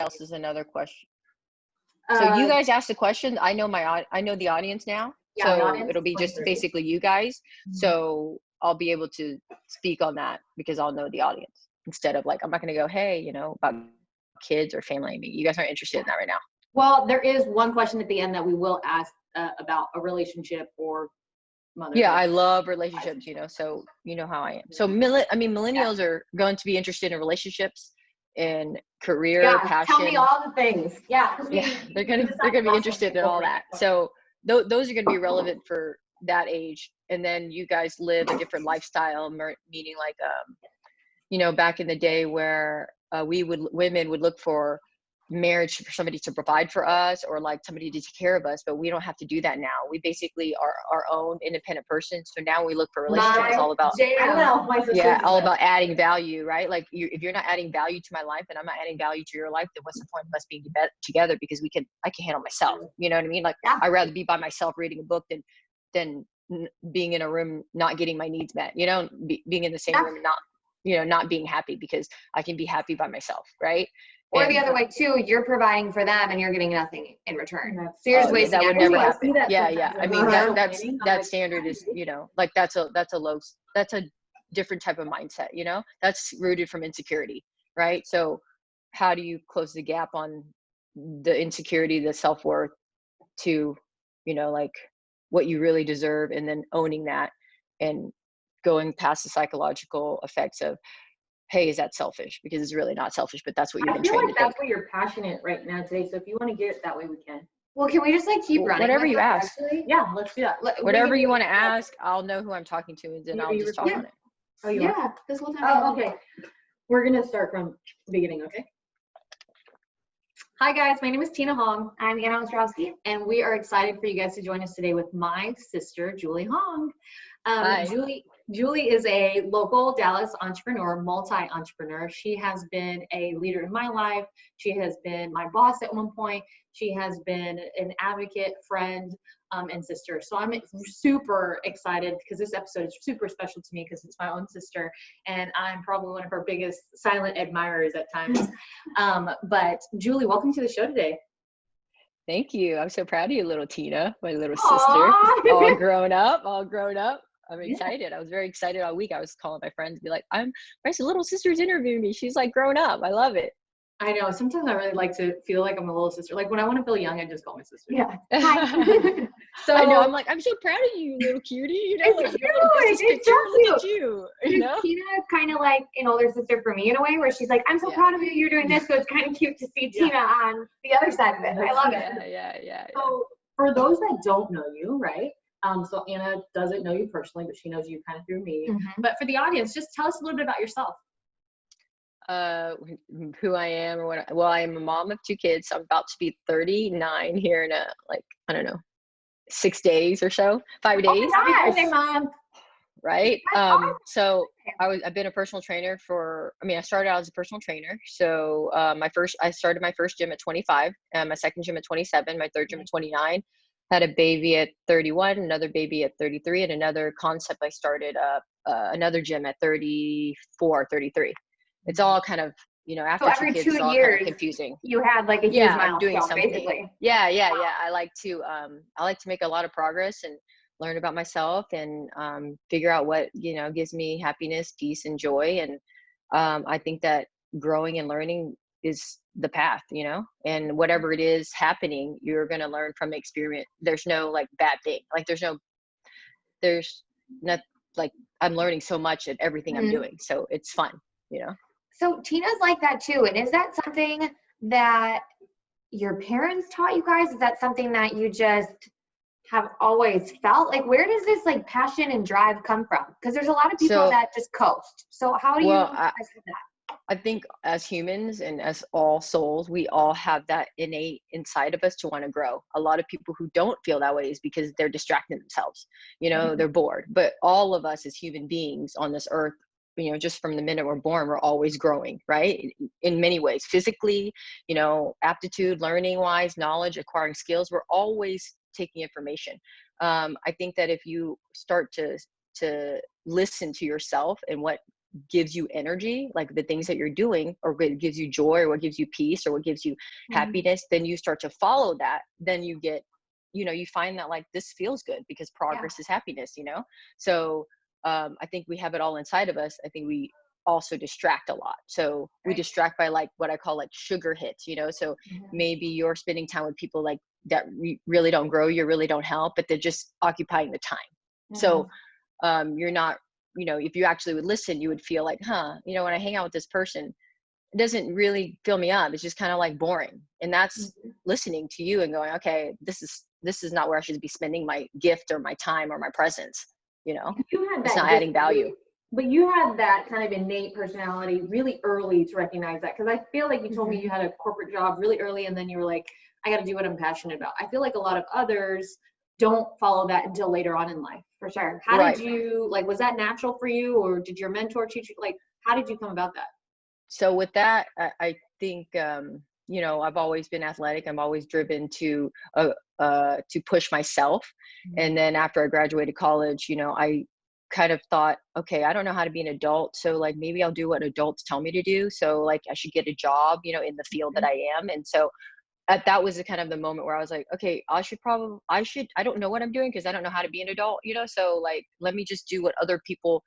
else is another question? So you guys ask the questions. I know the audience now. Yeah, so audience it'll be just 2030. basically you guys. So I'll be able to speak on that because I'll know the audience instead of like, I'm not going to go, hey, about kids or family. I mean, you guys aren't interested in that right now. Well, there is one question at the end that we will ask about a relationship or motherhood. Yeah, I love relationships, so you know how I am. So millennials are going to be interested in relationships and career, passion. Tell me all the things. Yeah, they're gonna be interested in all that. So those are gonna be relevant for that age. And then you guys live a different lifestyle, meaning like back in the day where women would look for marriage for somebody to provide for us or like somebody to take care of us, but we don't have to do that now. We basically are our own independent person. So now we look for relationships. It's all about all about adding value, right? Like if you're not adding value to my life and I'm not adding value to your life, then what's the point of us being together? Because I can handle myself. You know what I mean? Like I'd rather be by myself reading a book than being in a room not getting my needs met. Being in the same room and not being happy, because I can be happy by myself, right? Or the other way too, you're providing for them and you're getting nothing in return. So you're just wasting that would never happen. Yeah. I mean, that standard is, like that's a different type of mindset, that's rooted from insecurity, right? So how do you close the gap on the insecurity, the self-worth to, like what you really deserve, and then owning that and going past the psychological effects of, hey, is that selfish? Because it's really not selfish, but that's what you've been trained to think. That's what you're passionate right now today. So if you want to get it that way, we can. Well, can we just keep running? Whatever you ask. Actually? Yeah, let's do that. Whatever you want to ask, I'll know who I'm talking to, and then I'll just talk on it. Oh, yeah. This whole time. Oh, okay. We're going to start from the beginning, okay? Hi, guys. My name is Tina Hoang. I'm Anna Ostrowski. And we are excited for you guys to join us today with my sister, Julie Hoang. Hi. Julie is a local Dallas entrepreneur, multi-entrepreneur. She has been a leader in my life. She has been my boss at one point. She has been an advocate, friend, and sister. So I'm super excited because this episode is super special to me because it's my own sister, and I'm probably one of her biggest silent admirers at times. But Julie, welcome to the show today. Thank you. I'm so proud of you, little Tina, my little sister. all grown up. I'm excited. I was very excited all week. I was calling my friends to be like, my little sister's interviewing me. She's like grown up. I love it. I know. Sometimes I really like to feel like I'm a little sister. Like when I want to feel young, I just call my sister. Yeah. So I know. I'm like, I'm so proud of you, little cutie. Like, look at you. Tina is kind of like an older sister for me in a way, where she's like, I'm so proud of you. You're doing this. So it's kind of cute to see Tina on the other side of it. I love it. Yeah. So for those that don't know you, right? So Anna doesn't know you personally, but she knows you kind of through me. Mm-hmm. But for the audience, just tell us a little bit about yourself. Who I am or what. Well, I am a mom of 2 kids. So I'm about to be 39 here in I don't know, 6 days or so, 5 days. Happy birthday, Mom. Right. So I've been a personal trainer I started out as a personal trainer. So I started my first gym at 25, my second gym at 27, my third gym at 29. Had a baby at 31, another baby at 33, and another concept I started another gym at 34, 33. It's all kind of, after so every 2 kids, 2 it's all years, kind of confusing. You had like a huge milestone, doing something. basically. Yeah. I like to make a lot of progress and learn about myself and figure out what, gives me happiness, peace, and joy. And I think that growing and learning is the path, and whatever it is happening, you're going to learn from experience. There's no bad thing. There's not I'm learning so much at everything I'm doing. So it's fun, So Tina's like that too. And is that something that your parents taught you guys? Is that something that you just have always felt? Where does this passion and drive come from? Because there's a lot of people that just coast. So how do you guys have that? I think as humans and as all souls, we all have that innate inside of us to want to grow. A lot of people who don't feel that way is because they're distracting themselves. They're bored. But all of us as human beings on this earth, just from the minute we're born, we're always growing, right? In many ways, physically, aptitude, learning wise, knowledge, acquiring skills, we're always taking information. I think that if you start to listen to yourself and what gives you energy, like the things that you're doing, or what gives you joy, or what gives you peace, or what gives you happiness, then you start to follow that. Then you get, you find that like, this feels good because progress is happiness, So I think we have it all inside of us. I think we also distract a lot. So we distract by like what I call like sugar hits, so maybe you're spending time with people like that really don't grow you, really don't help, but they're just occupying the time. So you're not, if you actually would listen, you would feel like, when I hang out with this person, it doesn't really fill me up. It's just kind of like boring. And that's listening to you and going, okay, this is not where I should be spending my gift or my time or my presence. You had it's that not adding value. But you had that kind of innate personality really early to recognize that. Because I feel like you told me you had a corporate job really early, and then you were like, I got to do what I'm passionate about. I feel like a lot of others don't follow that until later on in life. For sure. How did you, like, was that natural for you, or did your mentor teach you? Like, how did you come about that? So with that, I think, I've always been athletic. I'm always driven to push myself. And then after I graduated college, I kind of thought, okay, I don't know how to be an adult. So like, maybe I'll do what adults tell me to do. So like, I should get a job, in the field that I am. And so that was the kind of the moment where I was like, okay, I don't know what I'm doing because I don't know how to be an adult, so like, let me just do what other people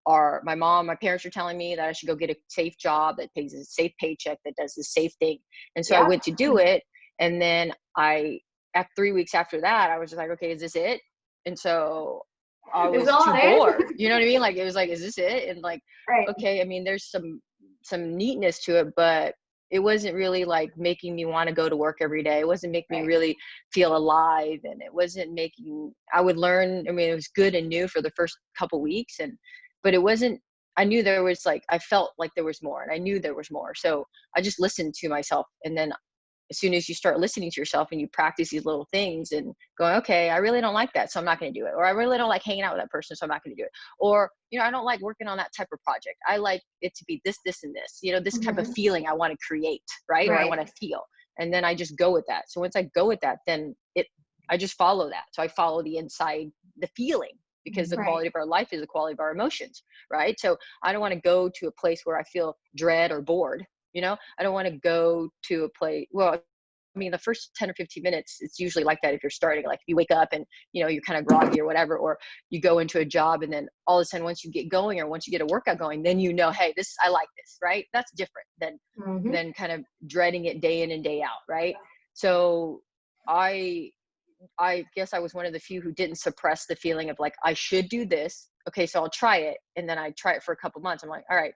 are. My parents are telling me that I should go get a safe job that pays a safe paycheck, that does the safe thing. And so I went to do it. And then at 3 weeks after that, I was just like, okay, is this it? And so I was too bored. You know what I mean? Like, it was like, is this it? And like, okay, I mean, there's some neatness to it, but it wasn't really like making me want to go to work every day. It wasn't making me really feel alive. And it wasn't I would learn. I mean, it was good and new for the first couple weeks. But it wasn't, I knew there was like, I felt like there was more, and I knew there was more. So I just listened to myself. And then as soon as you start listening to yourself and you practice these little things and going, okay, I really don't like that, so I'm not going to do it. Or I really don't like hanging out with that person, so I'm not going to do it. Or, I don't like working on that type of project. I like it to be this, this, and this, this type of feeling I want to create, right? Or I want to feel. And then I just go with that. So once I go with that, then I just follow that. So I follow the feeling, because the quality of our life is the quality of our emotions, right? So I don't want to go to a place where I feel dread or bored. I don't want to go to a place, well, I mean, the first 10 or 15 minutes, it's usually like that if you're starting. Like, if you wake up and, you're kind of groggy or whatever, or you go into a job and then all of a sudden, once you get going or once you get a workout going, then hey, I like this, right? That's different than kind of dreading it day in and day out, right? So I guess I was one of the few who didn't suppress the feeling of like, I should do this. Okay, so I'll try it. And then I try it for a couple months. I'm like, all right,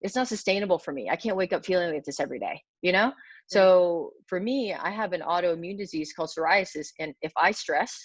it's not sustainable for me. I can't wake up feeling like this every day, So for me, I have an autoimmune disease called psoriasis. And if I stress,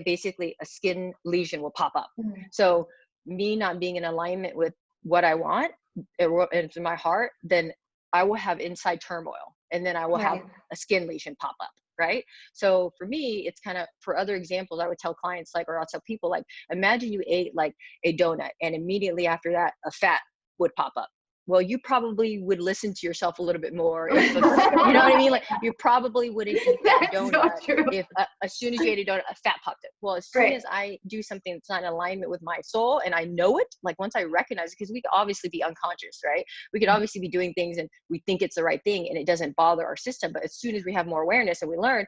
basically a skin lesion will pop up. So me not being in alignment with what I want, it's in my heart, then I will have inside turmoil. And then I will have a skin lesion pop up. Right. So for me, it's kind of, for other examples, I would tell clients, like, or I'll tell people, like, imagine you ate like a donut and immediately after that, a fat would pop up. Well, you probably would listen to yourself a little bit more. You know what I mean? Like, you probably wouldn't eat that donut if as soon as you ate a donut, a fat popped up. Well, as soon as I do something that's not in alignment with my soul and I know it, like once I recognize it, because we could obviously be unconscious, right? We could obviously be doing things and we think it's the right thing and it doesn't bother our system. But as soon as we have more awareness and we learn,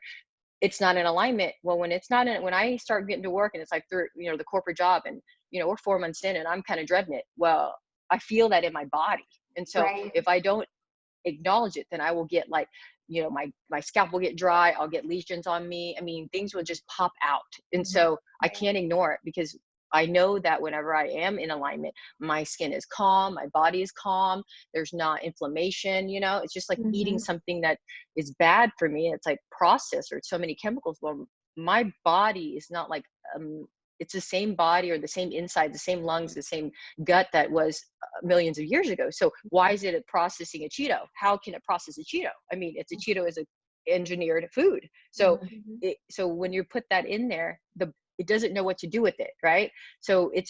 it's not in alignment. Well, when I start getting to work and it's like, the corporate job and, we're 4 months in and I'm kind of dreading it. Well, I feel that in my body. And so if I don't acknowledge it, then I will get like, my scalp will get dry. I'll get lesions on me. I mean, things will just pop out. And so I can't ignore it, because I know that whenever I am in alignment, my skin is calm, my body is calm. There's not inflammation, it's just like eating something that is bad for me. It's like processed or it's so many chemicals. Well, my body is not like, it's the same body or the same inside, the same lungs, the same gut that was millions of years ago. So why is it processing a Cheeto? How can it process a Cheeto? I mean, it's a Cheeto is a engineered food. So so when you put that in there, it doesn't know what to do with it, right? So it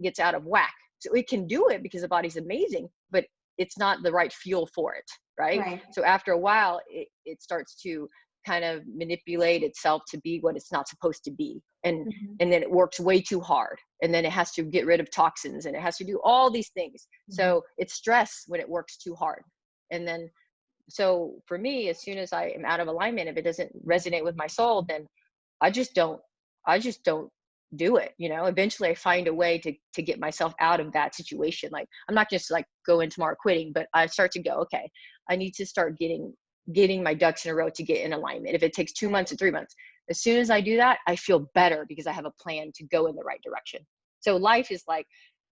gets out of whack. So it can do it because the body's amazing, but it's not the right fuel for it, right? So after a while, it starts to kind of manipulate itself to be what it's not supposed to be. And Mhm. and then it works way too hard. And then it has to get rid of toxins and it has to do all these things. So it's stress when it works too hard. And then, so for me, as soon as I am out of alignment, if it doesn't resonate with my soul, then I just don't, I just don't do it. Eventually I find a way to get myself out of that situation. Like, I'm not just like going tomorrow quitting, but I start to go, okay, I need to start getting my ducks in a row to get in alignment. If it takes 2 months or 3 months, as soon as I do that, I feel better because I have a plan to go in the right direction. So life is like,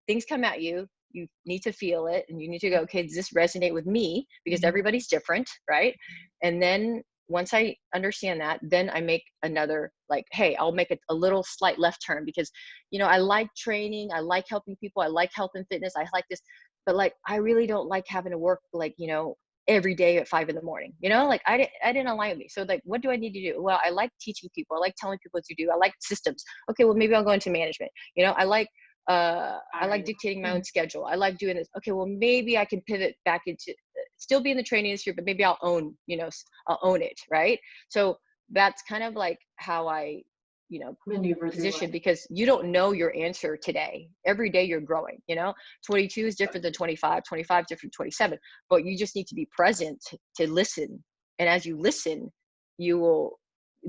things come at you, you need to feel it, and you need to go, okay, does this resonate with me? Because everybody's different, right? And then once I understand that, then I make another, like, hey, I'll make a little slight left turn because, I like training, I like helping people, I like health and fitness, I like this, but like, I really don't like having to work like, every day at 5 a.m, like I didn't align with me. So like, what do I need to do? Well, I like teaching people, I like telling people what to do, I like systems. Okay, well, maybe I'll go into management. I like dictating my own schedule. I like doing this. Okay, well, maybe I can pivot back into still be in the training industry, but maybe I'll own it, right? So that's kind of like how I, Maneuver through position, life. because you don't know your answer today. Every day you're growing, 22 is different than 25, 25 different than 27, but you just need to be present to listen. And as you listen, you will,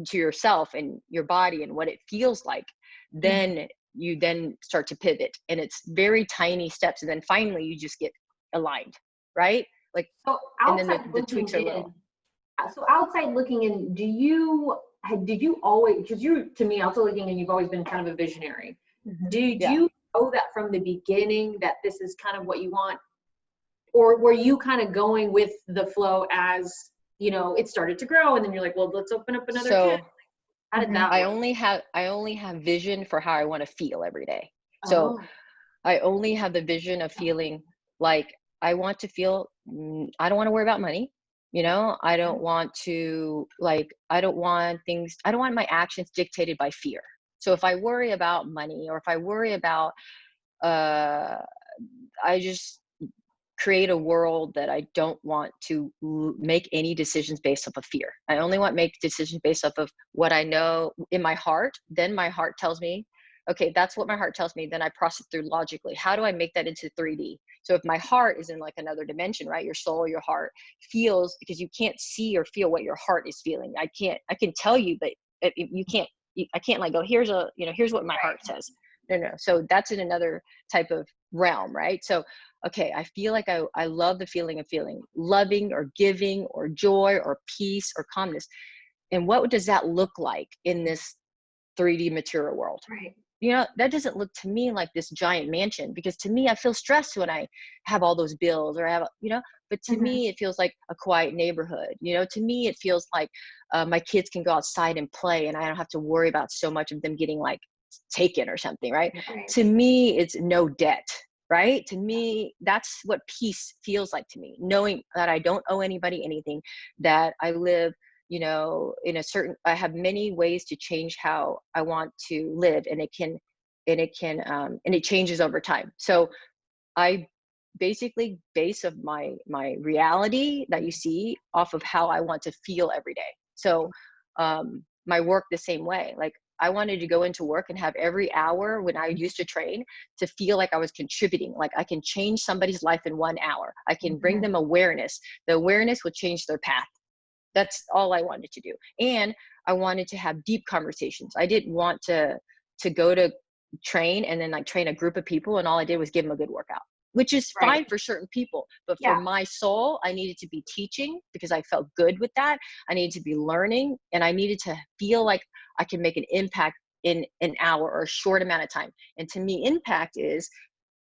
to yourself and your body and what it feels like, then you then start to pivot, and it's very tiny steps. And then finally you just get aligned, right? Like, So and then outside the looking tweaks are in, little. so outside looking in, did you always, because you, to me, outside looking in, you've always been kind of a visionary. Did Yeah. you know that from the beginning that this is kind of what you want? Or were you kind of going with the flow as, it started to grow and then you're like, well, let's open up another So gym? How did that I work? only have vision for how I want to feel every day. So Oh, I only have the vision of feeling like I want to feel, I don't want to worry about money. I don't want to, like, I don't want my actions dictated by fear. So if I worry about money, or if I worry about, I just create a world that I don't want to make any decisions based off of fear. I only want to make decisions based off of what I know in my heart. Then my heart tells me, okay, that's what my heart tells me. Then I process through logically. How do I make that into 3D? So if my heart is in like another dimension, right? Your soul, your heart feels, because you can't see or feel what your heart is feeling. I can tell you, but you can't, I can't like go, here's what my heart says. No. So that's in another type of realm, right? So okay, I feel like I love the feeling of feeling loving or giving or joy or peace or calmness. And what does that look like in this 3D material world? right. That doesn't look to me like this giant mansion, because to me, I feel stressed when I have all those bills, or I have, but to me, it feels like a quiet neighborhood. To me, it feels like my kids can go outside and play, and I don't have to worry about so much of them getting like taken or something, right? Right. To me, it's no debt, right? To me, that's what peace feels like to me, knowing that I don't owe anybody anything, that I live, I have many ways to change how I want to live, and it changes over time. So I basically base of my reality that you see off of how I want to feel every day. So my work the same way. Like, I wanted to go into work and have every hour when I used to train to feel like I was contributing, like I can change somebody's life in 1 hour. I can bring them awareness. The awareness will change their path. That's all I wanted to do. And I wanted to have deep conversations. I didn't want to go to train and then like train a group of people and all I did was give them a good workout, which is Right. fine for certain people. But for Yeah. my soul, I needed to be teaching because I felt good with that. I needed to be learning, and I needed to feel like I can make an impact in an hour or a short amount of time. And to me, impact is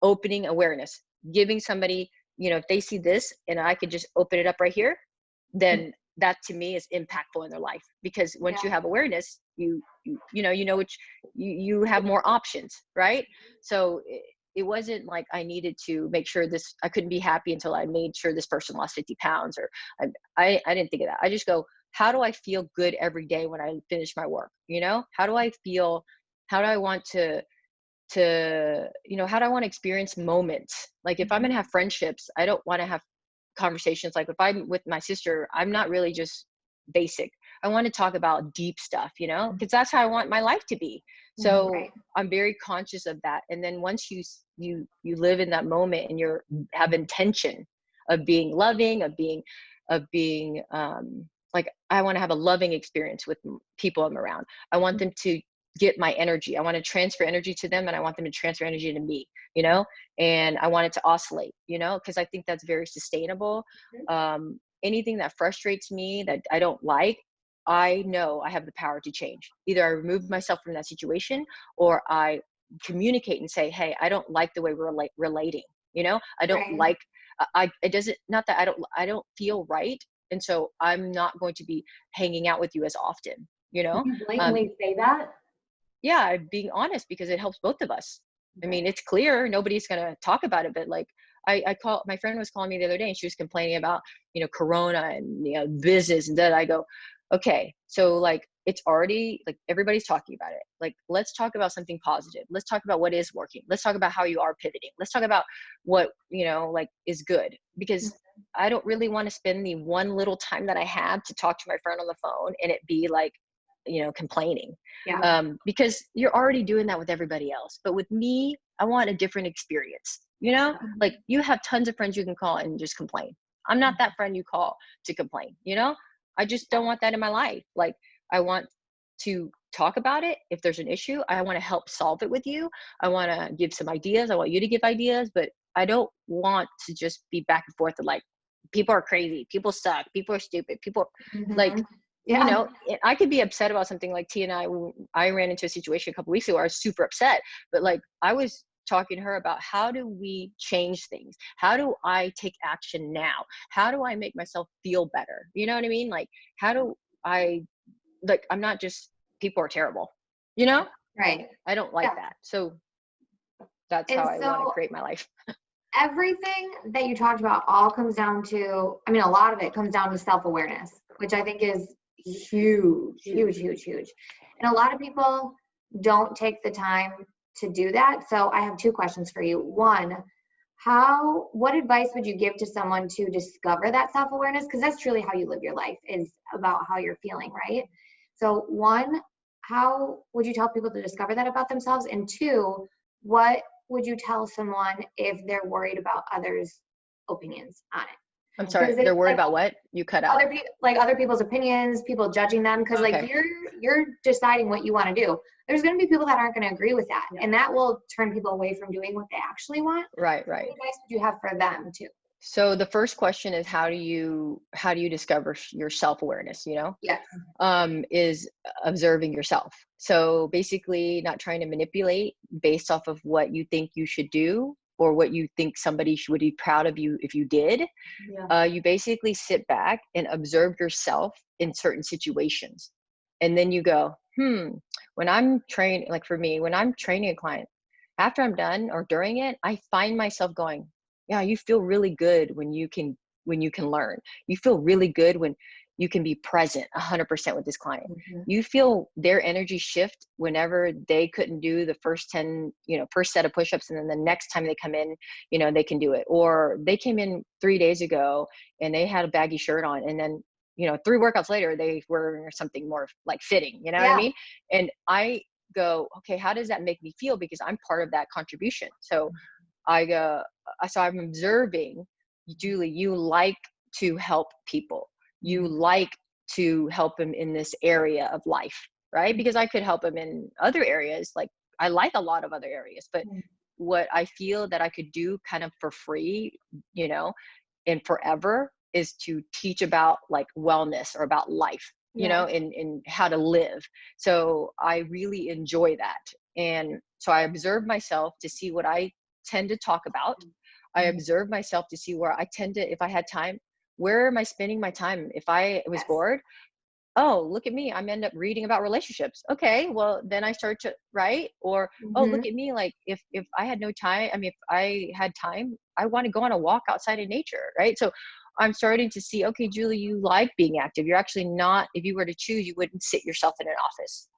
opening awareness, giving somebody, if they see this and I could just open it up right here, then that to me is impactful in their life. Because once you have awareness, you which you have more options, right? So it wasn't like I needed to make sure I couldn't be happy until I made sure this person lost 50 pounds, or I didn't think of that. I just go, how do I feel good every day when I finish my work? How do I feel? How do I want to how do I want to experience moments? Like, if I'm going to have friendships, I don't want to have conversations. Like, if I'm with my sister, I'm not really just basic. I want to talk about deep stuff, you know, because that's how I want my life to be. So Right. I'm very conscious of that. And then once you live in that moment and you're have intention of being loving, of being like, I want to have a loving experience with people I'm around. I want them to get my energy. I want to transfer energy to them, and I want them to transfer energy to me, you know, and I want it to oscillate, you know, because I think that's very sustainable. Anything that frustrates me, that I don't like, I know I have the power to change. Either I remove myself from that situation, or I communicate and say, hey, I don't like the way we're like relating, you know, I don't Right. like, it doesn't, not that I don't feel right. And so I'm not going to be hanging out with you as often, you know? You Um, blatantly say that? yeah, I'm being honest because it helps both of us. I mean, it's clear nobody's going to talk about it, but like, I call, my friend was calling me the other day and she was complaining about, you know, Corona and, you know, business. And then I go, okay, so like, it's already like, everybody's talking about it. Like, let's talk about something positive. Let's talk about what is working. Let's talk about how you are pivoting. Let's talk about what, you know, like is good, because I don't really want to spend the one little time that I have to talk to my friend on the phone and it be like, you know, complaining. Yeah. Because you're already doing that with everybody else. But with me, I want a different experience. You know, like you have tons of friends you can call and just complain. I'm not that friend you call to complain. You know, I just don't want that in my life. Like, I want to talk about it. If there's an issue, I want to help solve it with you. I want to give some ideas. I want you to give ideas, but I don't want to just be back and forth and like, people are crazy, people suck, people are stupid, people like, Yeah. you know, I could be upset about something. Like T and I ran into a situation a couple weeks ago where I was super upset, but like, I was talking to her about, how do we change things? How do I take action now? How do I make myself feel better? You know what I mean? Like, how do I, like, I'm not just, people are terrible, you know? Right. I don't like Yeah. that. So that's And how I want to so create my life. everything that you talked about all comes down to, I mean, a lot of it comes down to self-awareness, which I think is huge, huge, huge, huge. And a lot of people don't take the time to do that. So I have two questions for you. One, what advice would you give to someone to discover that self-awareness? Because that's truly how you live your life, is about how you're feeling, right? So one, how would you tell people to discover that about themselves? And two, what would you tell someone if they're worried about others' opinions on it? I'm sorry, Because it's they're worried like about what? You cut out. other people's opinions, people judging them, because like Okay. you're deciding what you want to do. There's going to be people that aren't going to agree with that, and that will turn people away from doing what they actually want. Right. What advice would you have for them too? So the first question is, how do you discover your self-awareness, you know? Yes. Is observing yourself. So basically not trying to manipulate based off of what you think you should do or what you think somebody would be proud of you if you did. Yeah. You basically sit back and observe yourself in certain situations. And then you go, when I'm training, like for me, when I'm training a client, after I'm done or during it, I find myself going, yeah, you feel really good when you can learn. You feel really good when you can be present 100% with this client. You feel their energy shift whenever they couldn't do the first 10, first set of push-ups. And then the next time they come in, they can do it. Or they came in 3 days ago and they had a baggy shirt on. And then, 3 workouts later, they were something more like fitting, you know what I mean? And I go, okay, how does that make me feel? Because I'm part of that contribution. So I go, so I'm observing, Julie, you like to help people. You like to help them in this area of life, right? Because I could help them in other areas. Like I like a lot of other areas, but what I feel that I could do kind of for free, and forever is to teach about like wellness or about life, and how to live. So I really enjoy that. And so I observe myself to see what I tend to talk about. I observe myself to see where I tend to, if I had time, where am I spending my time? If I was bored, oh, look at me, I'm end up reading about relationships. Okay, well then I start to write. Or oh, look at me, like if I had no time, if I had time, I want to go on a walk outside in nature, right? So I'm starting to see, okay, Julie, you like being active. You're actually not, if you were to choose, you wouldn't sit yourself in an office,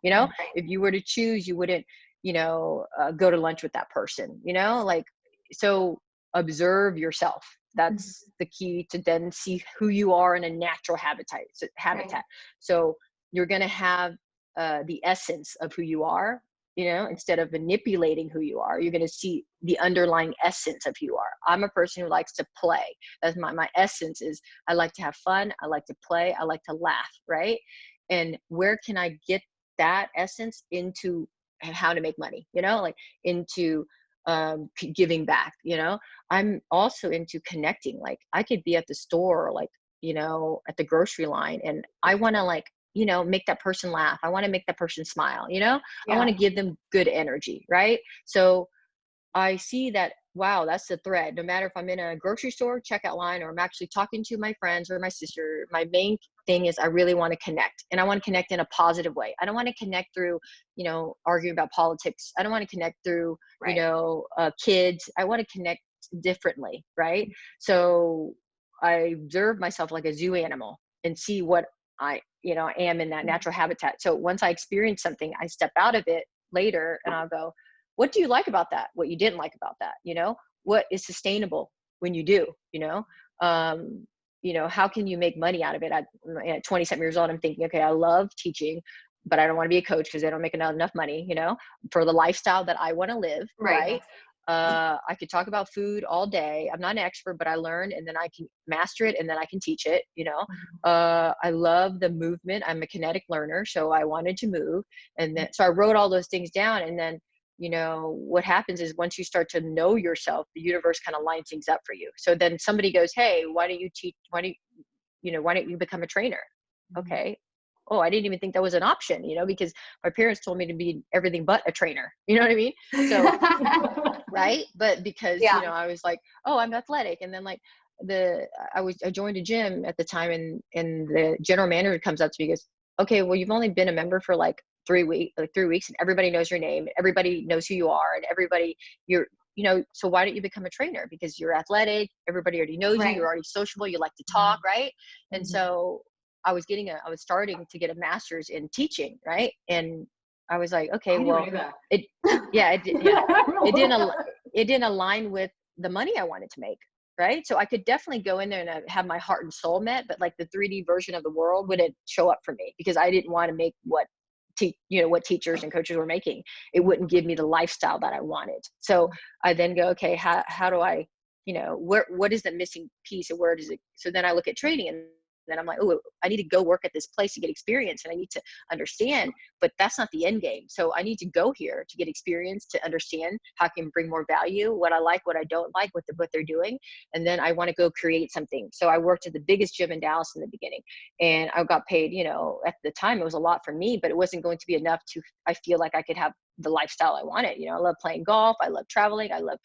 if you were to choose, you wouldn't, go to lunch with that person, like, so observe yourself. That's the key to then see who you are in a natural habitat. Right. So you're going to have the essence of who you are, instead of manipulating who you are. You're going to see the underlying essence of who you are. I'm a person who likes to play. That's my essence is I like to have fun. I like to play. I like to laugh, right? And where can I get that essence into how to make money, like into giving back, I'm also into connecting. Like I could be at the store, like, at the grocery line, and I want to like, make that person laugh. I want to make that person smile, I want to Yeah. give them good energy. Right. So I see that, wow, that's the thread. No matter if I'm in a grocery store checkout line or I'm actually talking to my friends or my sister, my main thing is I really want to connect, and I want to connect in a positive way. I don't want to connect through, arguing about politics. I don't want to connect through, Right. kids. I want to connect differently. Right. So I observe myself like a zoo animal and see what I, am in that natural habitat. So once I experience something, I step out of it later and I'll go, what do you like about that? What you didn't like about that? What is sustainable when you do, how can you make money out of it? At 27 years old, I'm thinking, okay, I love teaching, but I don't want to be a coach because I don't make enough money, for the lifestyle that I want to live. Right. Right. I could talk about food all day. I'm not an expert, but I learned, and then I can master it, and then I can teach it. I love the movement. I'm a kinetic learner, so I wanted to move, and then so I wrote all those things down, and then what happens is once you start to know yourself, the universe kind of lines things up for you. So then somebody goes, hey, why don't you teach? Why don't you become a trainer? Okay. Oh, I didn't even think that was an option, because my parents told me to be everything but a trainer. You know what I mean? So, right. But because, Yeah. I was like, oh, I'm athletic. And then like I joined a gym at the time, and the general manager comes up to me and goes, okay, well, you've only been a member for like 3 weeks, and everybody knows your name. Everybody knows who you are, and everybody so why don't you become a trainer? Because you're athletic. Everybody already knows you. Right. You're already sociable. You like to talk. Right. And Mhm. so I was starting to get a master's in teaching. Right. And I was like, okay, I well, never knew that. it didn't align with the money I wanted to make. Right. So I could definitely go in there and have my heart and soul met, but like the 3D version of the world wouldn't show up for me because I didn't want to make what teachers and coaches were making. It wouldn't give me the lifestyle that I wanted. So I then go, okay, how do I, what is the missing piece, and where does it? So then I look at trading, and then I'm like, oh, I need to go work at this place to get experience, and I need to understand, but that's not the end game. So I need to go here to get experience, to understand how I can bring more value, what I like, what I don't like, what they're doing. And then I want to go create something. So I worked at the biggest gym in Dallas in the beginning, and I got paid, at the time it was a lot for me, but it wasn't going to be enough I feel like I could have the lifestyle I wanted. I love playing golf. I love traveling. I love,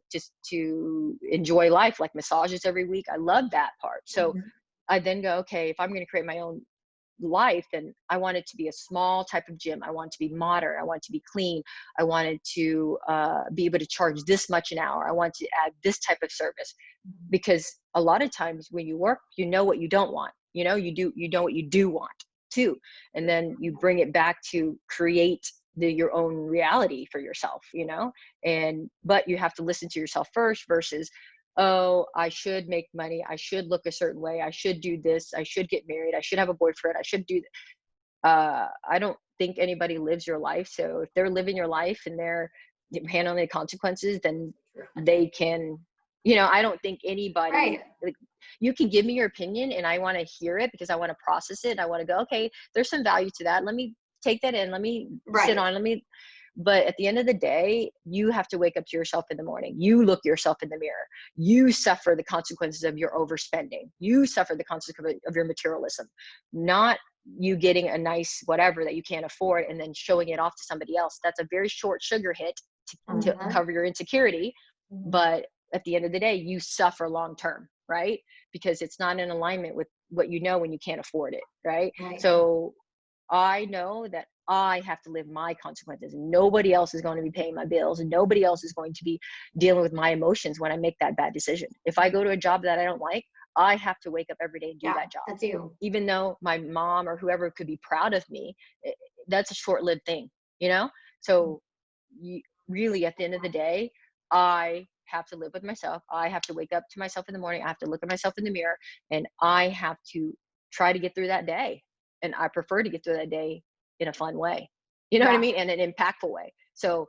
just to enjoy life, like massages every week. I love that part. So I then go, okay, if I'm going to create my own life, then I want it to be a small type of gym. I want it to be modern. I want it to be clean. I wanted to be able to charge this much an hour. I want to add this type of service, because a lot of times when you work, what you don't want. You know what you do want too, and then you bring it back to create your own reality for yourself. But you have to listen to yourself first versus, oh, I should make money. I should look a certain way. I should do this. I should get married. I should have a boyfriend. I should do I don't think anybody lives your life. So if they're living your life and they're handling the consequences, then they can, I don't think anybody, Right. like, you can give me your opinion and I want to hear it because I want to process it. And I want to go, okay, there's some value to that. Let me take that in. Let me sit on, but at the end of the day, you have to wake up to yourself in the morning. You look yourself in the mirror. You suffer the consequences of your overspending. You suffer the consequences of your materialism, not you getting a nice whatever that you can't afford and then showing it off to somebody else. That's a very short sugar hit to cover your insecurity. But at the end of the day, you suffer long term, right? Because it's not in alignment with what when you can't afford it, right? So I know that I have to live my consequences. Nobody else is going to be paying my bills, and nobody else is going to be dealing with my emotions when I make that bad decision. If I go to a job that I don't like, I have to wake up every day and do that job. That's you. Even though my mom or whoever could be proud of me, that's a short-lived thing, So really, at the end of the day, I have to live with myself. I have to wake up to myself in the morning. I have to look at myself in the mirror, and I have to try to get through that day. And I prefer to get through that day in a fun way, you know what I mean? And an impactful way. So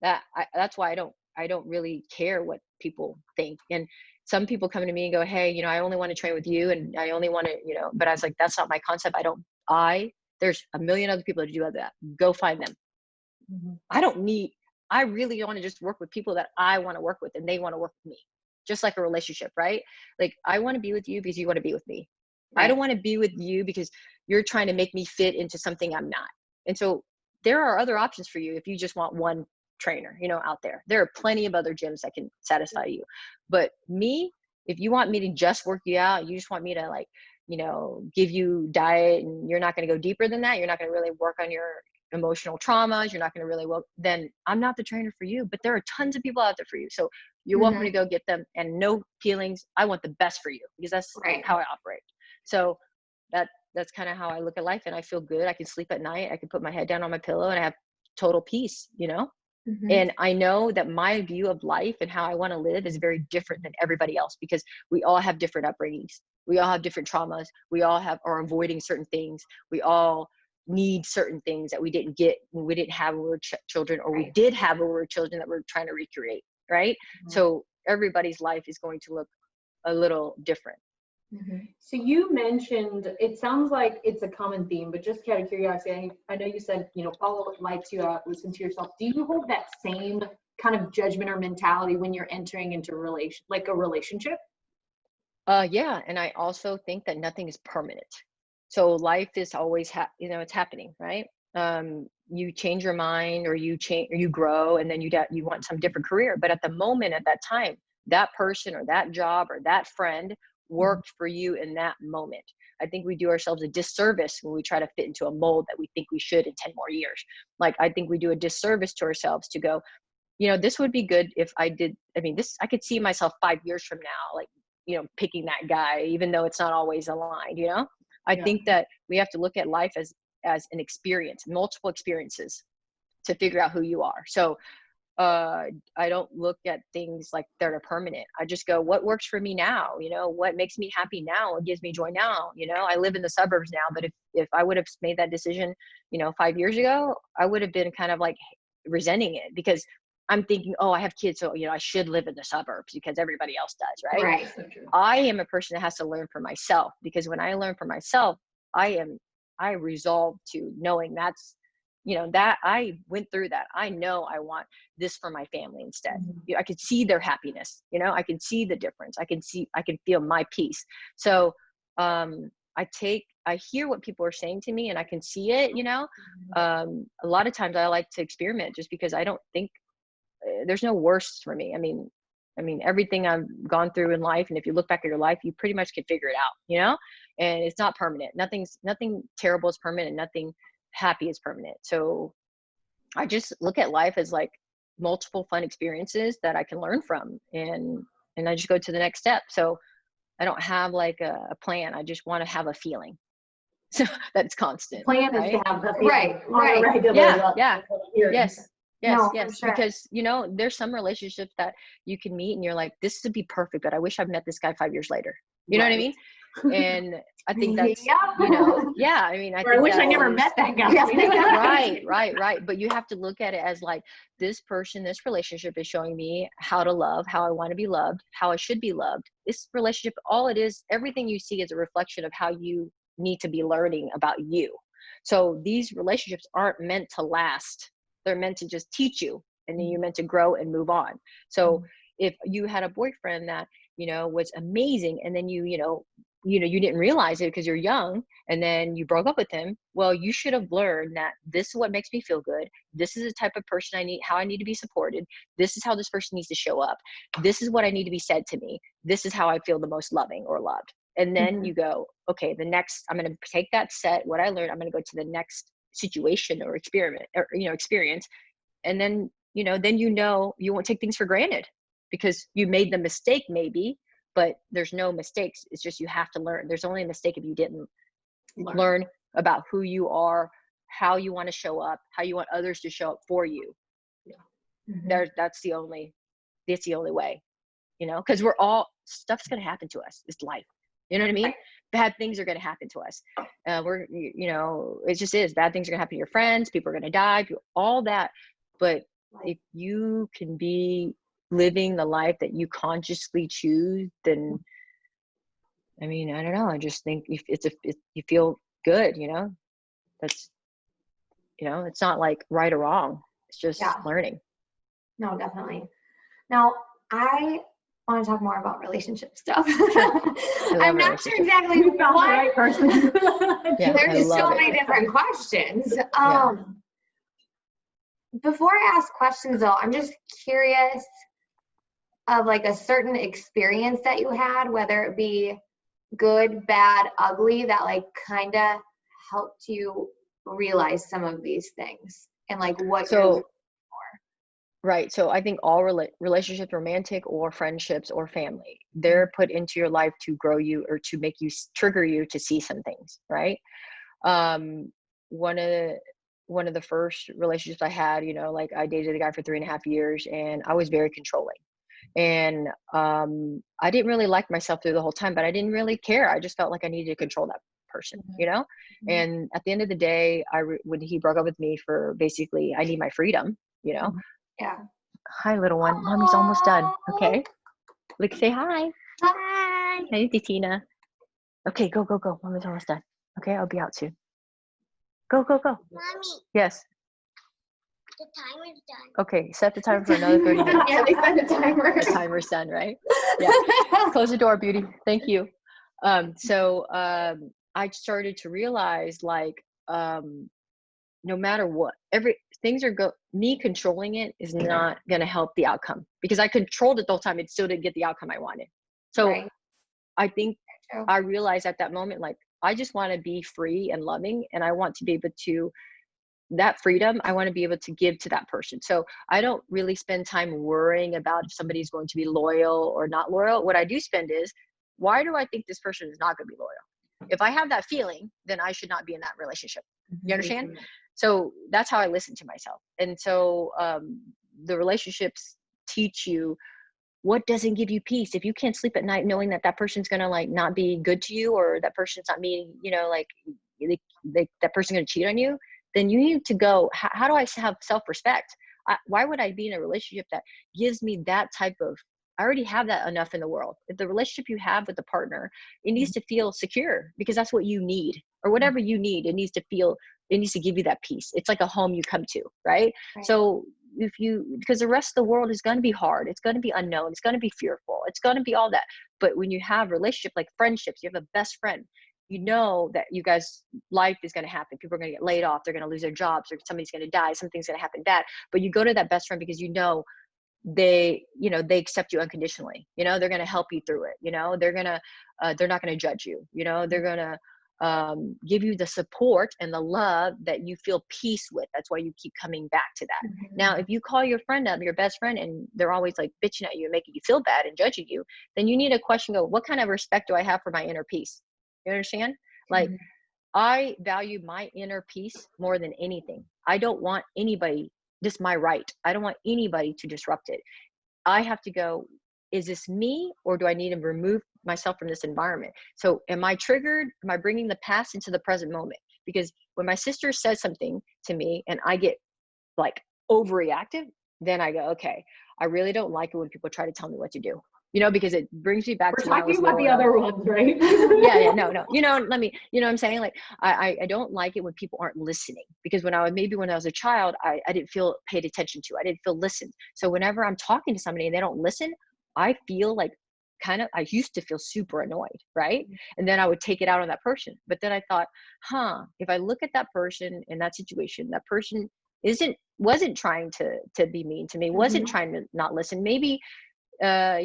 that's why I don't really care what people think. And some people come to me and go, hey, you know, I only want to train with you, and I only want to, you know, but I was like, that's not my concept. There's a million other people to do that. Go find them. I really want to just work with people that I want to work with and they want to work with me. Just like a relationship, right? Like, I want to be with you because you want to be with me. Right. I don't want to be with you because you're trying to make me fit into something I'm not. And so there are other options for you if you just want one trainer, you know, out there. There are plenty of other gyms that can satisfy you. But me, if you want me to just work you out, you just want me to, like, you know, give you diet, and you're not going to go deeper than that, you're not going to really work on your emotional traumas, you're not going to really then I'm not the trainer for you. But there are tons of people out there for you. So you're welcome to go get them, and no feelings. I want the best for you because that's how I operate. So that's kind of how I look at life, and I feel good. I can sleep at night. I can put my head down on my pillow and I have total peace, you know? And I know that my view of life and how I want to live is very different than everybody else, because we all have different upbringings. We all have different traumas. We all are avoiding certain things. We all need certain things that we didn't get when we didn't have when we were children, or we did have when we were children that we're trying to recreate, right? So everybody's life is going to look a little different. So you mentioned, it sounds like it's a common theme, but just out of curiosity, I know you said, you know, follow what lights you up, listen to yourself. Do you hold that same kind of judgment or mentality when you're entering into a relationship? Yeah. And I also think that nothing is permanent. So life is always, you know, it's happening, right? You change your mind, or you change, or you grow, and then you want some different career. But at the moment, at that time, that person or that job or that friend worked for you in that moment. I think we do ourselves a disservice when we try to fit into a mold that we think we should in 10 more years. Like, I think we do a disservice to ourselves to go, you know, this would be good if I did. I mean, I could see myself 5 years from now, like, you know, picking that guy, even though it's not always aligned, you know? I think that we have to look at life as an experience, multiple experiences, to figure out who you are. So I don't look at things like they're permanent. I just go, what works for me now? You know, what makes me happy now? What gives me joy now? You know, I live in the suburbs now, but if I would have made that decision, you know, 5 years ago, I would have been kind of like resenting it, because I'm thinking, oh, I have kids, so, you know, I should live in the suburbs because everybody else does, right? Right. I am a person that has to learn for myself, because when I learn for myself, I resolve to knowing that's, you know, that I went through that. I know I want this for my family instead. I could see their happiness, you know, I can see the difference. I can feel my peace. So I hear what people are saying to me, and I can see it, you know. A lot of times I like to experiment, just because I don't think there's no worst for me. I mean, everything I've gone through in life, and if you look back at your life, you pretty much can figure it out, you know, and it's not permanent. Nothing terrible is permanent. Nothing happy is permanent. So I just look at life as like multiple fun experiences that I can learn from, and I just go to the next step. So I don't have like a plan. I just want to have a feeling. So that's constant. Plan right? is to have the Right. Yes. No, Yes. for sure. Because, you know, there's some relationships that you can meet and you're like, this would be perfect, but I wish I'd met this guy 5 years later. You know what I mean? And I think that's, you know, I mean, I wish I never met that guy. Right. But you have to look at it as like, this relationship is showing me how to love, how I want to be loved, how I should be loved. This relationship, all it is, everything you see is a reflection of how you need to be learning about you. So these relationships aren't meant to last. They're meant to just teach you, and then you're meant to grow and move on. So if you had a boyfriend that, you know, was amazing, and then you didn't realize it because you're young, and then you broke up with him, well, you should have learned that this is what makes me feel good. This is the type of person I need, how I need to be supported. This is how this person needs to show up. This is what I need to be said to me. This is how I feel the most loving or loved. And then you go, okay, I'm going to take that set, what I learned, I'm going to go to the next situation or experiment, or, you know, experience. And then, you won't take things for granted, because you made the mistake maybe, but there's no mistakes. It's just, you have to learn. There's only a mistake if you didn't learn about who you are, how you want to show up, how you want others to show up for you. That's the only that's the only way, you know, because stuff's going to happen to us. It's life. You know what I mean? Right. Bad things are going to happen to us. It just is. Bad things are going to happen to your friends. People are going to die, all that. But if you can be living the life that you consciously choose, then, I mean, I don't know. I just think if you feel good, you know, that's, you know, it's not like right or wrong. It's just learning. No, definitely. Now, I want to talk more about relationship stuff. Sure. I'm not sure exactly what. The right person. Yeah, There's so many different questions. Before I ask questions though, I'm just curious of like a certain experience that you had, whether it be good, bad, ugly, that like kind of helped you realize some of these things and like what you're looking for. Right. So I think all relationships, romantic or friendships or family, they're put into your life to grow you or to make you trigger you to see some things. Right. One of the first relationships I had, you know, like I dated a guy for 3.5 years and I was very controlling. And I didn't really like myself through the whole time, but I didn't really care. I just felt like I needed to control that person, you know? And at the end of the day, when he broke up with me for basically, I need my freedom, you know? Yeah. Hi, little one. Mommy's almost done. Okay. Like, say hi. Hi. Hey, Tina. Okay, go. Mommy's almost done. Okay, I'll be out soon. Go. Mommy, Yes. the timer's done. Okay, set the timer for another 30 minutes. Yeah, they set the timer. The timer's done, right? Yeah. Close the door, beauty. Thank you. So I started to realize, like, no matter what, me controlling it is not going to help the outcome, because I controlled it the whole time. It still didn't get the outcome I wanted. So Right. I think I realized at that moment, like, I just want to be free and loving, and I want to be able to, that freedom, I want to be able to give to that person. So I don't really spend time worrying about if somebody's going to be loyal or not loyal. What I do spend is, why do I think this person is not going to be loyal? If I have that feeling, then I should not be in that relationship. You understand? So that's how I listen to myself. And so the relationships teach you what doesn't give you peace. If you can't sleep at night knowing that that person's going to like not be good to you, or that person's not meeting, you know, like that person's going to cheat on you, then you need to go, how do I have self-respect? Why would I be in a relationship that gives me that type of, I already have that enough in the world. If the relationship you have with the partner, it needs to feel secure, because that's what you need, or whatever you need, it needs to give you that peace. It's like a home you come to, right? So because the rest of the world is going to be hard. It's going to be unknown. It's going to be fearful. It's going to be all that. But when you have relationship, like friendships, you have a best friend, you know that you guys, life is going to happen. People are going to get laid off. They're going to lose their jobs, or somebody's going to die. Something's going to happen bad. But you go to that best friend because you know they accept you unconditionally. You know, they're going to help you through it. You know, they're not going to judge you. You know, they're going to give you the support and the love that you feel peace with. That's why you keep coming back to that. Now, if you call your friend up, your best friend, and they're always like bitching at you and making you feel bad and judging you, then you need to question, what kind of respect do I have for my inner peace? You understand? Like, I value my inner peace more than anything. I don't want anybody, this is my right. I don't want anybody to disrupt it. I have to go, is this me, or do I need to remove myself from this environment? So am I triggered? Am I bringing the past into the present moment? Because when my sister says something to me and I get like overreactive, then I go, okay, I really don't like it when people try to tell me what to do. You know, because it brings me back to when I was talking about the other ones, right? no. You know, what I'm saying? Like, I don't like it when people aren't listening, because when I was a child, I didn't feel paid attention to. I didn't feel listened. So whenever I'm talking to somebody and they don't listen, I feel like I used to feel super annoyed, right? And then I would take it out on that person. But then I thought, if I look at that person in that situation, that person wasn't trying to be mean to me, wasn't trying to not listen. Maybe I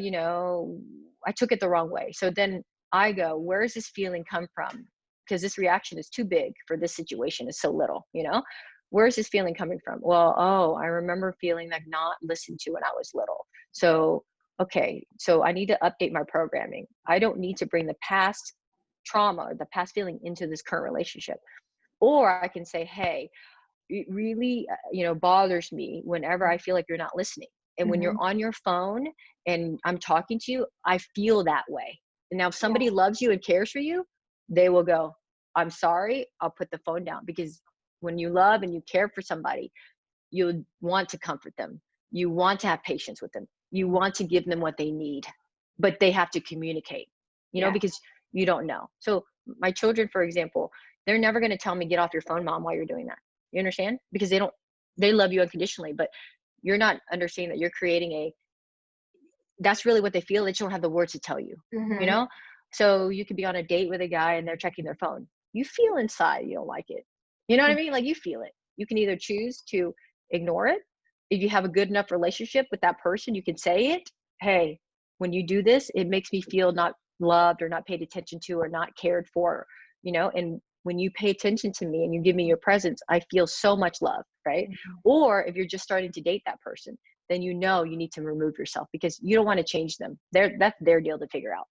took it the wrong way. So then I go, where does this feeling come from? Because this reaction is too big for this situation. It's so little, where is this feeling coming from? Well, I remember feeling like not listened to when I was little. So, okay, so I need to update my programming. I don't need to bring the past trauma or the past feeling into this current relationship. Or I can say, hey, it really, bothers me whenever I feel like you're not listening. And when you're on your phone and I'm talking to you, I feel that way. And now if somebody loves you and cares for you, they will go, I'm sorry, I'll put the phone down. Because when you love and you care for somebody, you want to comfort them. You want to have patience with them. You want to give them what they need, but they have to communicate, you know, because you don't know. So my children, for example, they're never going to tell me, get off your phone, mom, while you're doing that. You understand? Because they love you unconditionally, but you're not understanding that you're creating that's really what they feel. They just don't have the words to tell you, you know? So you could be on a date with a guy and they're checking their phone. You feel inside you don't like it. You know what I mean? Like you feel it. You can either choose to ignore it. If you have a good enough relationship with that person, you can say it. Hey, when you do this, it makes me feel not loved or not paid attention to or not cared for, you know? And when you pay attention to me and you give me your presence, I feel so much love, right? Or if you're just starting to date that person, then you know you need to remove yourself because you don't want to change them. That's their deal to figure out.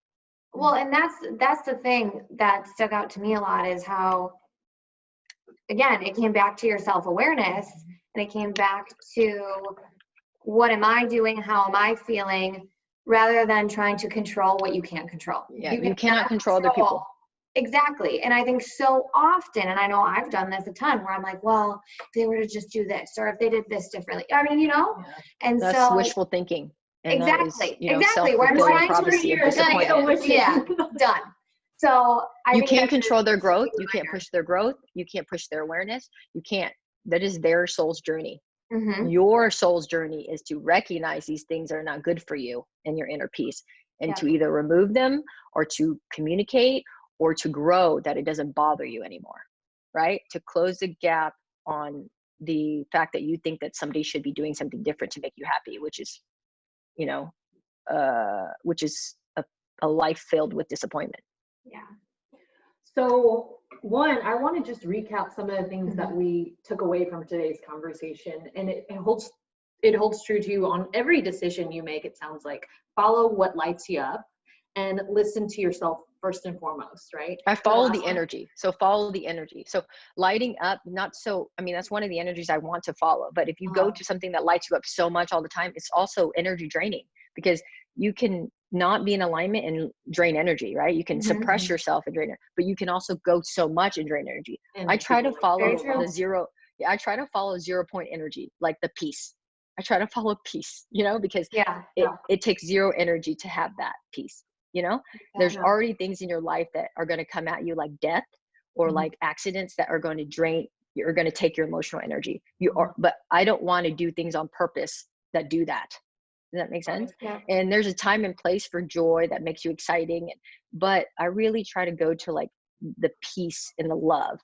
Well, and that's the thing that stuck out to me a lot is how, again, it came back to your self-awareness and it came back to what am I doing? How am I feeling? Rather than trying to control what you can't control. Yeah, you cannot control other people. Exactly. And I think so often, and I know I've done this a ton, where I'm like, well, if they were to just do this, or if they did this differently. I mean, you know? And that's so wishful thinking. And exactly. That is, you know, exactly. Where I'm trying prophecy of disappointment. Yeah, done. So you can't control their growth. You can't push their growth. You can't push their awareness. You can't. That is their soul's journey. Your soul's journey is to recognize these things are not good for you and your inner peace, and to either remove them or to communicate or to grow that it doesn't bother you anymore, right? To close the gap on the fact that you think that somebody should be doing something different to make you happy, which is, you know, which is a life filled with disappointment. Yeah. So one, I want to just recap some of the things that we took away from today's conversation, and it holds true to you on every decision you make. It sounds like follow what lights you up and listen to yourself first and foremost, right? I follow the energy. So follow the energy. So lighting up, I mean, that's one of the energies I want to follow. But if you go to something that lights you up so much all the time, it's also energy draining because you can not be in alignment and drain energy, right? You can suppress yourself and drain it, but you can also go so much and drain energy. I try to follow the zero. Yeah, I try to follow 0 point energy, like the peace. I try to follow peace, you know, because it takes zero energy to have that peace. You know, there's already things in your life that are going to come at you like death or like accidents that are going to drain, you're going to take your emotional energy. But I don't want to do things on purpose that do that. Does that make sense? Yeah. And there's a time and place for joy that makes you exciting. But I really try to go to like the peace and the love,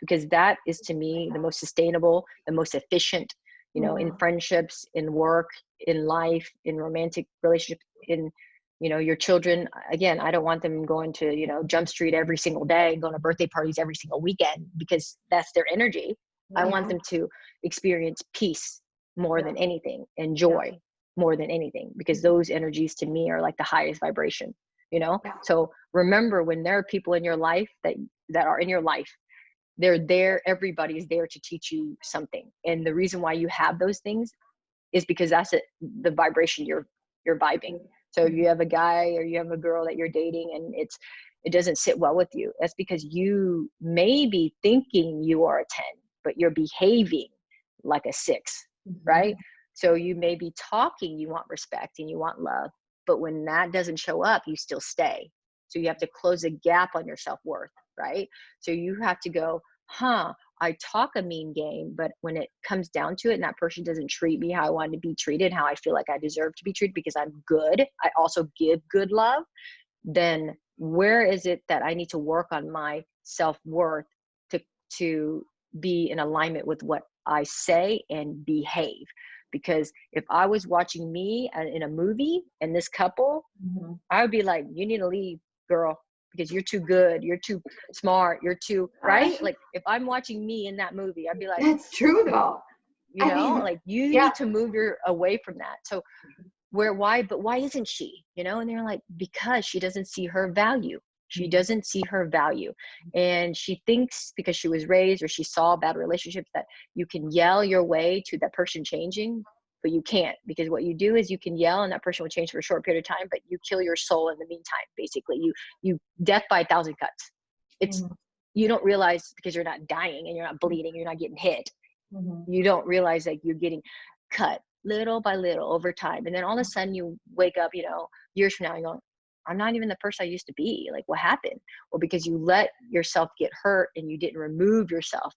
because that is to me the most sustainable, the most efficient, you know, in friendships, in work, in life, in romantic relationships, in, you know, your children. Again, I don't want them going to, you know, Jump Street every single day and going to birthday parties every single weekend because that's their energy. I want them to experience peace more than anything and joy more than anything, because those energies to me are like the highest vibration, you know? So remember, when there are people in your life that are in your life, they're there. Everybody's there to teach you something. And the reason why you have those things is because that's the vibration you're vibing. So if you have a guy or you have a girl that you're dating and it doesn't sit well with you, that's because you may be thinking you are a 10, but you're behaving like a 6, right? So you may be talking, you want respect and you want love, but when that doesn't show up, you still stay. So you have to close a gap on your self-worth, right? So you have to go, I talk a mean game, but when it comes down to it and that person doesn't treat me how I want to be treated, how I feel like I deserve to be treated because I'm good, I also give good love, then where is it that I need to work on my self-worth to be in alignment with what I say and behave? Because if I was watching me in a movie and this couple, I would be like, you need to leave, girl, because you're too good, you're too smart, you're too, right? Like if I'm watching me in that movie, I'd be like, that's true though. You know, like you need to move away from that. So why isn't she, you know? And they're like, because she doesn't see her value. She doesn't see her value. And she thinks because she was raised or she saw bad relationships that you can yell your way to that person changing. but you can't, because what you do is you can yell and that person will change for a short period of time, but you kill your soul in the meantime. Basically, you death by 1,000 cuts. It's you don't realize, because you're not dying and you're not bleeding, you're not getting hit. You don't realize that you're getting cut little by little over time, and then all of a sudden you wake up, you know, years from now, and you go, I'm not even the person I used to be. Like, what happened? Well, because you let yourself get hurt and you didn't remove yourself.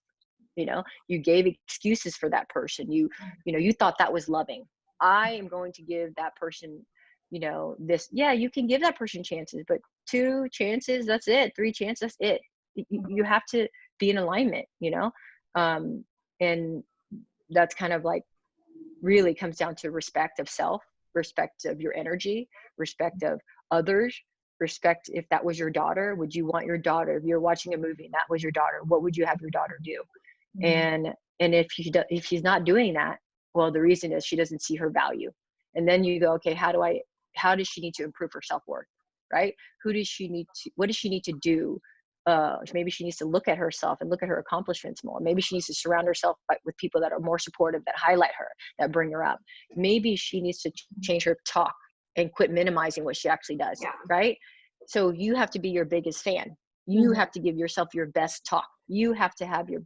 You know, you gave excuses for that person. You know, you thought that was loving. I am going to give that person, you know, this. Yeah, you can give that person chances, but 2 chances, that's it. 3 chances, that's it. You have to be in alignment, you know? And that's kind of like really comes down to respect of self, respect of your energy, respect of others, respect. If that was your daughter, would you want your daughter, if you're watching a movie and that was your daughter, what would you have your daughter do? And if she's not doing that, well, the reason is she doesn't see her value. And then you go, okay, how does she need to improve her self-worth, right? What does she need to do? Maybe she needs to look at herself and look at her accomplishments more. Maybe she needs to surround herself with people that are more supportive, that highlight her, that bring her up. Maybe she needs to change her talk and quit minimizing what she actually does, right? So you have to be your biggest fan. You have to give yourself your best talk. You have to have your,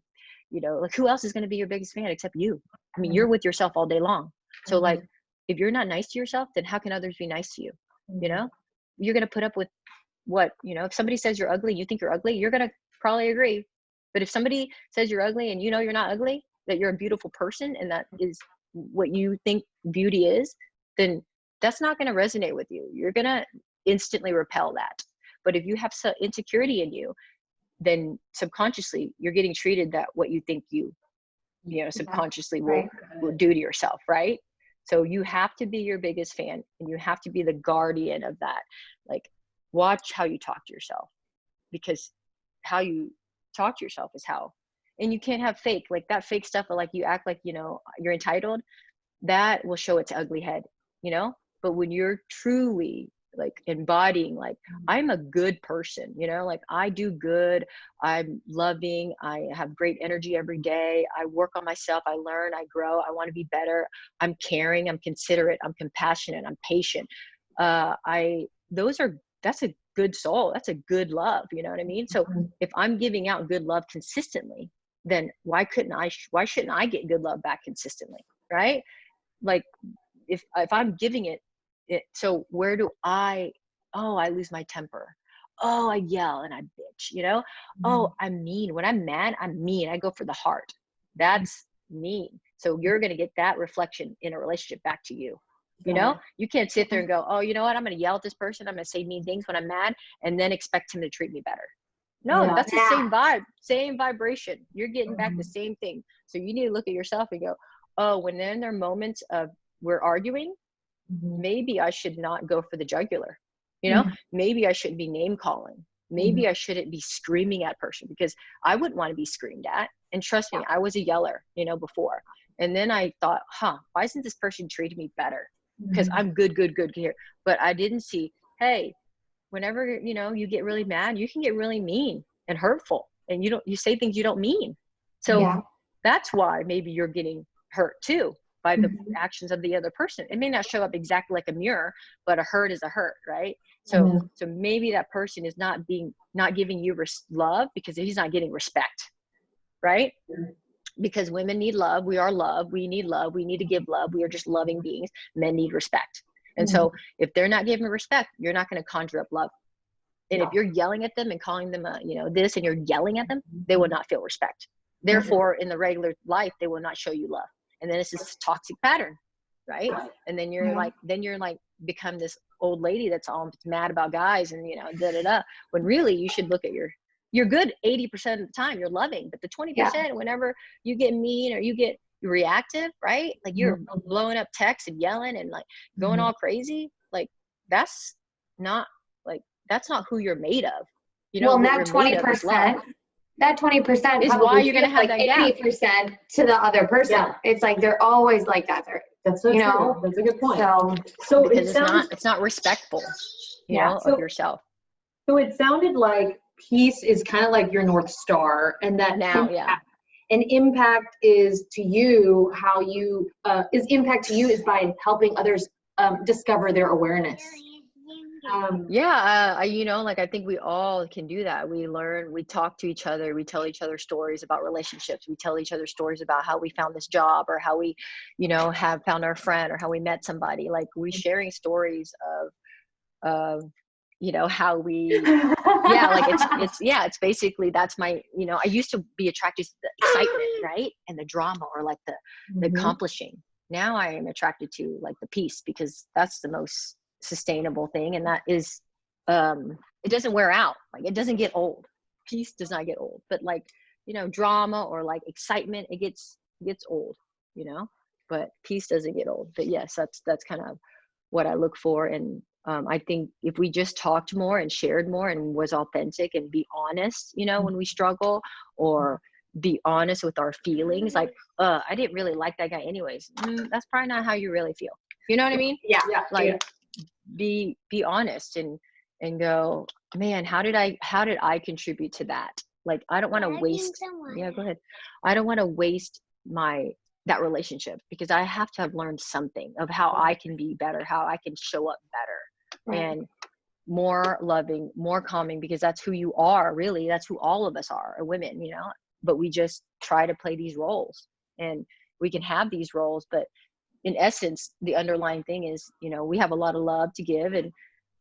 you know, like, who else is going to be your biggest fan except you? I mean, you're with yourself all day long. So like, if you're not nice to yourself, then how can others be nice to you? You know, you're going to put up with what, you know, if somebody says you're ugly, you think you're ugly, you're going to probably agree. But if somebody says you're ugly and you know you're not ugly, that you're a beautiful person and that is what you think beauty is, then that's not going to resonate with you. You're going to instantly repel that. But if you have some insecurity in you, then subconsciously you're getting treated that what you think you know, subconsciously will do to yourself, right? So you have to be your biggest fan and you have to be the guardian of that. Like, watch how you talk to yourself, because how you talk to yourself is how, and you can't have fake, like that fake stuff, like you act like, you know, you're entitled, that will show its ugly head, you know? But when you're truly like embodying, like, I'm a good person, you know, like I do good, I'm loving, I have great energy every day, I work on myself, I learn, I grow, I want to be better, I'm caring, I'm considerate, I'm compassionate, I'm patient. That's a good soul. That's a good love. You know what I mean? So if I'm giving out good love consistently, then why shouldn't I get good love back consistently? Right? Like if I'm giving it, so where do I lose my temper. Oh, I yell and I bitch, you know? Oh, I'm mean. When I'm mad, I'm mean. I go for the heart. That's mean. So you're going to get that reflection in a relationship back to you. You know, you can't sit there and go, oh, you know what? I'm going to yell at this person. I'm going to say mean things when I'm mad and then expect him to treat me better. No, that's the same vibe, same vibration. You're getting back the same thing. So you need to look at yourself and go, oh, when then there are moments of we're arguing, maybe I should not go for the jugular. You know, maybe I shouldn't be name calling. Maybe I shouldn't be screaming at a person, because I wouldn't want to be screamed at. And trust me, I was a yeller, you know, before. And then I thought, why isn't this person treating me better? Because I'm good here. But I didn't see, hey, whenever, you know, you get really mad, you can get really mean and hurtful, and you say things you don't mean. So that's why maybe you're getting hurt too by the actions of the other person. It may not show up exactly like a mirror, but a hurt is a hurt, right? So so maybe that person is not giving you love because he's not getting respect, right? Because women need love. We are love. We need love. We need to give love. We are just loving beings. Men need respect. And so if they're not giving respect, you're not going to conjure up love. And if you're yelling at them and calling them, you know, this, and you're yelling at them, they will not feel respect. Therefore, in the regular life, they will not show you love. And then it's this toxic pattern, right? And then you're like become this old lady that's all mad about guys and, you know, when really you should look at you're good 80% of the time, you're loving, but the 20%, whenever you get mean or you get reactive, right? Like you're blowing up texts and yelling and like going all crazy. Like that's not who you're made of. You know, well, that 20%, that 20% is why you're going to have like that 80% to the other person. Yeah. It's like, they're always like that. That's so you true. know, that's a good point. So because it's not respectful, you know, of yourself. So it sounded like peace is kind of like your North Star, and that And impact is to you how you impact to you is by helping others discover their awareness. Yeah, you know, like I think we all can do that. We learn, we talk to each other, we tell each other stories about relationships, we tell each other stories about how we found this job or how we, you know, have found our friend or how we met somebody. Like we sharing stories of you know, how we yeah, like it's basically, that's my, you know, I used to be attracted to the excitement, right? And the drama, or like the accomplishing. Now I am attracted to like the peace, because that's the most sustainable thing, and that is it doesn't wear out, like it doesn't get old. Peace does not get old, but like, you know, drama or like excitement, it gets old, you know, but peace doesn't get old. But yes, that's kind of what I look for. And I think if we just talked more and shared more and was authentic and be honest, you know, when we struggle, or be honest with our feelings, like I didn't really like that guy anyways, that's probably not how you really feel, you know what I mean? Yeah. Like be honest and go, man, how did I contribute to that? Like I don't want to waste, yeah, go ahead. I don't want to waste that relationship, because I have to have learned something of how I can be better, how I can show up better, and more loving, more calming, because that's who you are, really. That's who all of us are women, you know, but we just try to play these roles, and we can have these roles, but in essence, the underlying thing is, you know, we have a lot of love to give,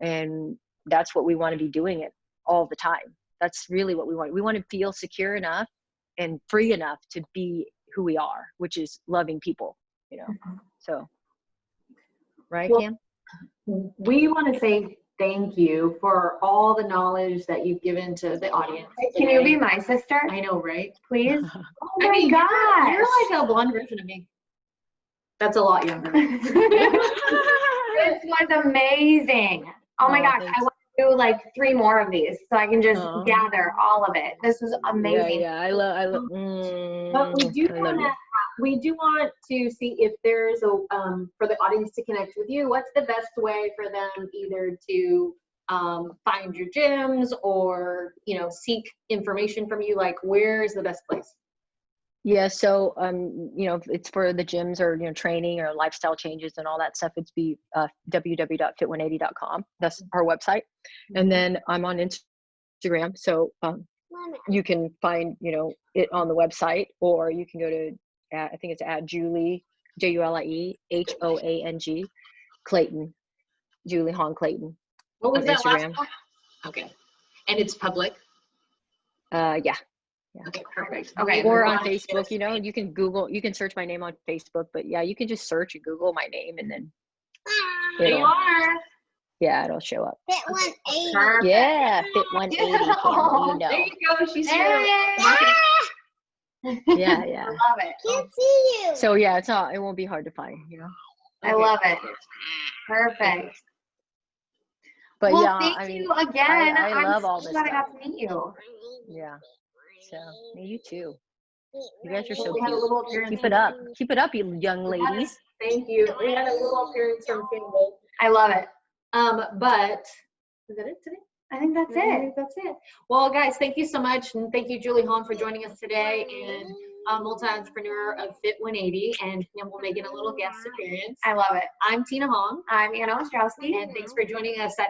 and that's what we want to be doing it all the time. That's really what we want. We want to feel secure enough and free enough to be who we are, which is loving people, you know. So, right, well, Cam? We want to say thank you for all the knowledge that you've given to the audience. Can you be my sister? I know, right? Please? Oh my I mean, gosh. you're like a blonde version of me. That's a lot younger. This was amazing. Oh my gosh. Thanks. I want to do like 3 more of these so I can just gather all of it. This was amazing. Yeah, I love But we do want to see if there's a for the audience to connect with you. What's the best way for them either to find your gyms, or, you know, seek information from you? Like, where is the best place? Yeah, so you know, if it's for the gyms or, you know, training or lifestyle changes and all that stuff, it's www.fit180.com. That's our website. And then I'm on Instagram, so you can find, you know, it on the website, or you can go to I think it's at Julie, Julie Hoang Clayton, Julie Hoang Clayton. What was that Instagram. last one? Okay, and it's public. Yeah. Okay, perfect. Okay. Or on Facebook, you know, you can search my name on Facebook, but yeah, you can just search and Google my name, and then There you are. Yeah, it'll show up. Fit 180. Perfect. Yeah, Fit 180, Cam, you know. There you go. She's There here. Yeah. I love it. Can't see you. So yeah, it won't be hard to find, you know. I love it. Perfect. But Well, yeah, thank I mean, you again. I love all I'm this so glad I stuff. got to meet you. Yeah. So you too. You guys are so We had a cute. little appearance. Keep it up, you young ladies. Thank you. We had a little appearance from Campbell. I love it. But is that it today? I think that's I it. think that's it. Well, guys, thank you so much, and thank you, Julie Hoang, for joining us today, and multi-entrepreneur of Fit 180, and Campbell making a little guest appearance. I love it. I'm Tina Hoang, I'm Anna Ostrowski. and thanks for joining us at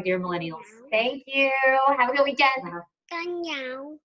#DearMillennials. Thank you. Have a good weekend. Gone now.